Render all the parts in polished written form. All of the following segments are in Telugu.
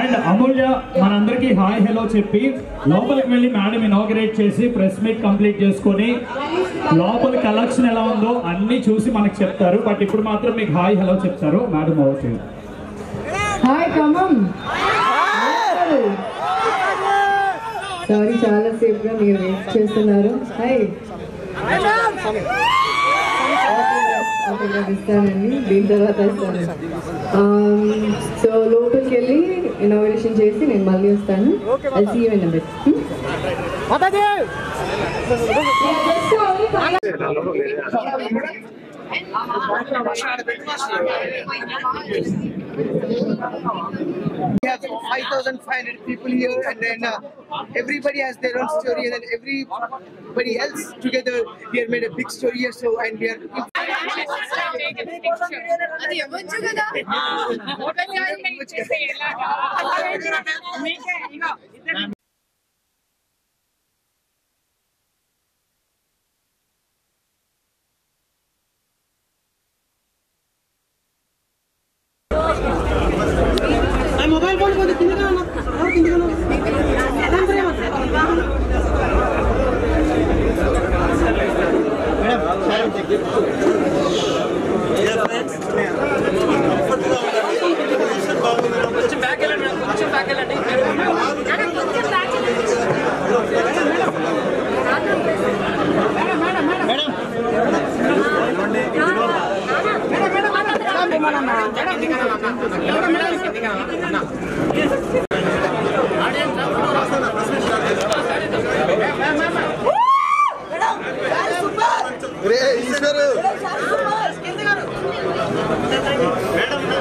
అండ్ అమూల్య మనందరికి హాయ్ హలో చెప్పి లోపలికి వెళ్ళి మేడం ఇనాగరేట్ చేసి ప్రెస్ మీట్ కంప్లీట్ చేసుకొని లోపల కలెక్షన్ ఎలా ఉందో అన్ని చూసి మనకు చెప్తారు. బట్ ఇప్పుడు మాత్రం మీకు హాయ్ హలో చెప్తారు. Madam okay. Hi Khammam. Sorry చాలా సేపుగా మీరు వెయిట్ చేస్తున్నారు. హాయ్ ఇస్తానండి, దీని తర్వాత ఇస్తాను. సో లోపలికి వెళ్ళి ఇనాగరేషన్ చేసి నేను మళ్ళీ వస్తాను. అది see you in a bit. We have 5,500 people here, and then everybody has their own story, and then everybody else together we have made a big story here. So, and we are mobile phone को कितने का ना और कितने का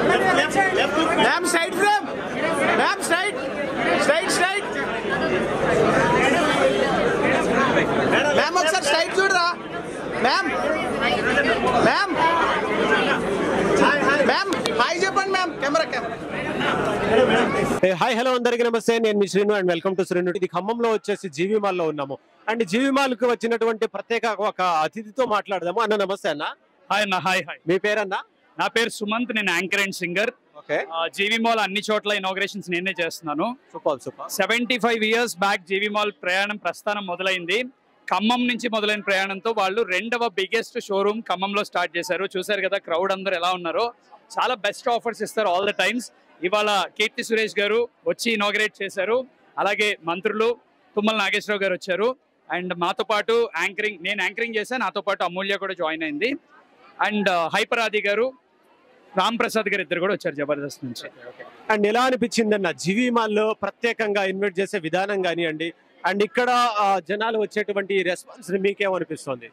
madam ma'am side frame ma'am side side side ma'am ఒకసారి సైడ్ చూడరా मैम मैम मैम హాయ్ చెప్పండి मैम కెమెరా హాయ్ హలో అందరికీ నమస్తే. నేను మీ Sreenu and welcome to Sreenu. ఇది ఖమ్మంలో వచ్చేసి జీవి మాల్ లో ఉన్నాము. అండ్ జీవి మాల్ కు వచ్చినటువంటి ప్రత్యేక ఒక అతిథితో మాట్లాడదాము. అన్న నమస్తే. అన్న హాయ్ అన్న. Hi hi. మీ పేరన్నా? నా పేరు సుమంత్. నేను anchor and singer. Okay. GV mall అన్ని చోట్ల ఇనాగరేషన్స్ నేనే చేస్తున్నాను. Super super. 75 years back GV mall ప్రస్థానం మొదలైంది. ఖమ్మం నుంచి మొదలైన ప్రయాణంతో వాళ్ళు 2వ బిగ్గెస్ట్ షోరూమ్ ఖమ్మంలో స్టార్ట్ చేశారు. చూసారు కదా క్రౌడ్ అందరూ ఎలా ఉన్నారో. చాలా బెస్ట్ ఆఫర్స్ ఇస్తారు ఆల్ ద టైమ్స్. ఇవాళ కీర్తి సురేష్ గారు వచ్చి ఇనాగరేట్ చేశారు. అలాగే మంత్రులు తుమ్మల నాగేశ్వరరావు గారు వచ్చారు. అండ్ మాతో పాటు నేను యాంకరింగ్ చేశాను. నాతో పాటు అమూల్య కూడా జాయిన్ అయింది. అండ్ హైపర్ ఆది గారు, రామ్ ప్రసాద్ గారు ఇద్దరు కూడా వచ్చారు జబర్దస్త్ నుంచి. అండ్ ఎలా అనిపించింది అన్న జీవి మాల్ లో ప్రత్యేకంగా ఇన్వైట్ చేసే విధానం కానివ్వండి, అండ్ ఇక్కడ జనాలు వచ్చేటువంటి రెస్పాన్స్ మీకేమనిపిస్తుంది?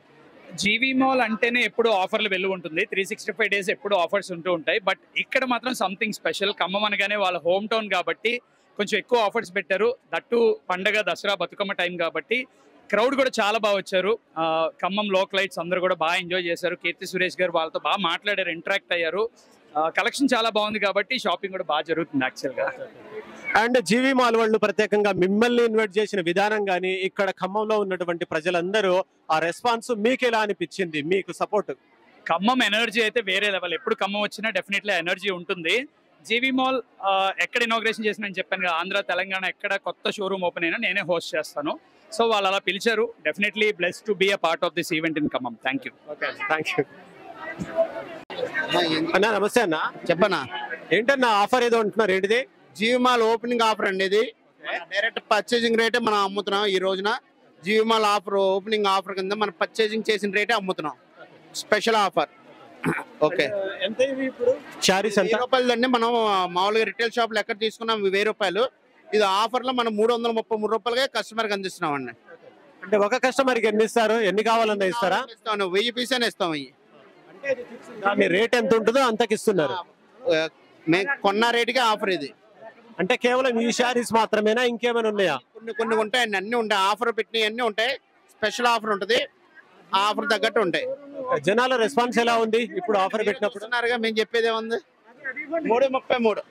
జీవి మాల్ అంటేనే ఎప్పుడు ఆఫర్లు వెళ్ళు ఉంటుంది. 365 days ఎప్పుడు ఆఫర్స్ ఉంటూ ఉంటాయి. బట్ ఇక్కడ మాత్రం సంథింగ్ స్పెషల్. ఖమ్మం అనగానే వాళ్ళ హోమ్ టౌన్ కాబట్టి కొంచెం ఎక్కువ ఆఫర్స్ పెట్టారు. దట్టు పండగ, దసరా, బతుకమ్మ టైం కాబట్టి క్రౌడ్ కూడా చాలా బాగా వచ్చారు. ఖమ్మం లోకలైట్స్ అందరూ కూడా బాగా ఎంజాయ్ చేశారు. కీర్తి సురేష్ గారు వాళ్ళతో బాగా మాట్లాడారు, ఇంటరాక్ట్ అయ్యారు. కలెక్షన్ చాలా బాగుంది కాబట్టి షాపింగ్ కూడా బాగా జరుగుతుంది యాక్చువల్గా. అండ్ జీవి మాల్ వాళ్ళు ప్రత్యేకంగా మిమ్మల్ని ఇన్వైట్ చేసిన విధానం కానీ, ఇక్కడ ఖమ్మంలో ఉన్నటువంటి ప్రజలందరూ ఆ రెస్పాన్స్ మీకు ఎలా అనిపించింది? మీకు సపోర్ట్? ఖమ్మం ఎనర్జీ అయితే వేరే లెవెల్. ఎప్పుడు ఖమ్మం వచ్చినా డెఫినెట్లీ ఎనర్జీ ఉంటుంది. జీవి మాల్ ఎక్కడ ఇనాగ్రేషన్ చేసిన నేను చెప్పాను కదా, ఆంధ్ర తెలంగాణ ఎక్కడ కొత్త షోరూమ్ ఓపెన్ అయినా నేనే హోస్ట్ చేస్తాను. సో వాళ్ళు అలా పిలిచారు. Definitely blessed to be a part of this event in Khammam. Thank you. అన్న నమస్తే. అన్న చెప్పనా? ఏంటన్నా ఆఫర్ ఏదో అంటున్నారు, ఏంటిది? జీవి మాల్ ఓపెనింగ్ ఆఫర్ అండి. ఇది డైరెక్ట్ పర్చేసింగ్ రేటే మనం అమ్ముతున్నాం. ఈ రోజున GV mall offer opening offer కింద మనం పర్చేసింగ్ చేసిన రేటే అమ్ముతున్నాం. Special offer. ఓకే. ఎంత ఇది ఇప్పుడు? చారీస్ ఎంత? 1000 రూపాయలు అండి. మనం మామూలుగా రిటైల్ షాప్లో ఎక్కడ తీసుకున్నాం 1000 రూపాయలు. ఇది ఆఫర్లో మనం 333 రూపాయలకే కస్టమర్కి అందిస్తున్నాం అండి. అంటే ఒక కస్టమర్కి ఎన్ని ఇస్తారు, ఎన్ని కావాలన్నా ఇస్తారా? ఇస్తాను, 1000 పీస్ అని ఇస్తాం. అవి దాని రేట్ ఎంత ఉంటుందో అంతకి ఇస్తున్నారు. మేము కొన్న రేటుకి ఆఫర్ ఇది. అంటే కేవలం ఈ శారీస్ మాత్రమేనా, ఇంకేమైనా ఉన్నాయా? కొన్ని ఉంటాయండి, అన్ని ఉంటాయి. ఆఫర్ పెట్టినవి అన్ని ఉంటాయి. స్పెషల్ ఆఫర్ ఉంటుంది, ఆ ఆఫర్ తగ్గట్టు ఉంటాయి. జనాల రెస్పాన్స్ ఎలా ఉంది ఇప్పుడు ఆఫర్ పెట్టినప్పుడు? మేము చెప్పేది ఏముంది, 333.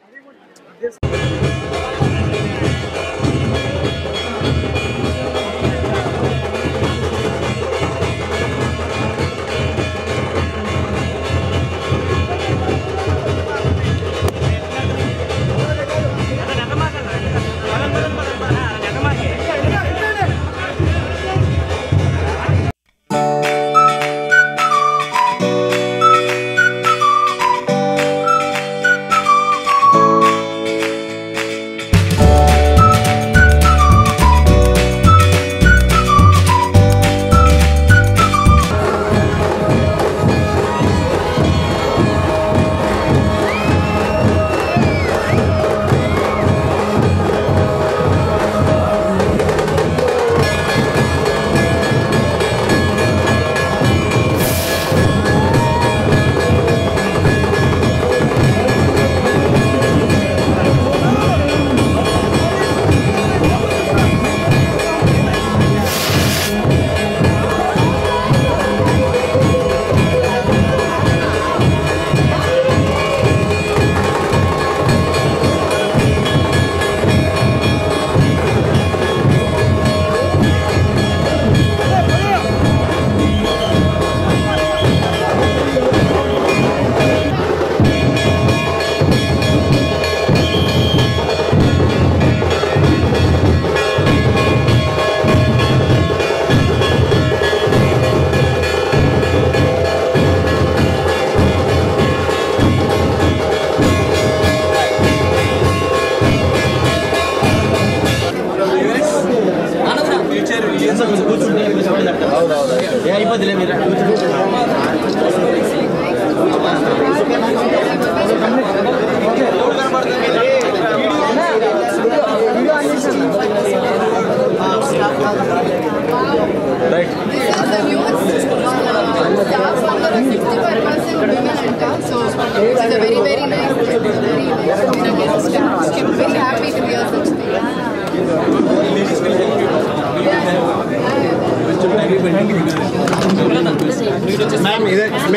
मैम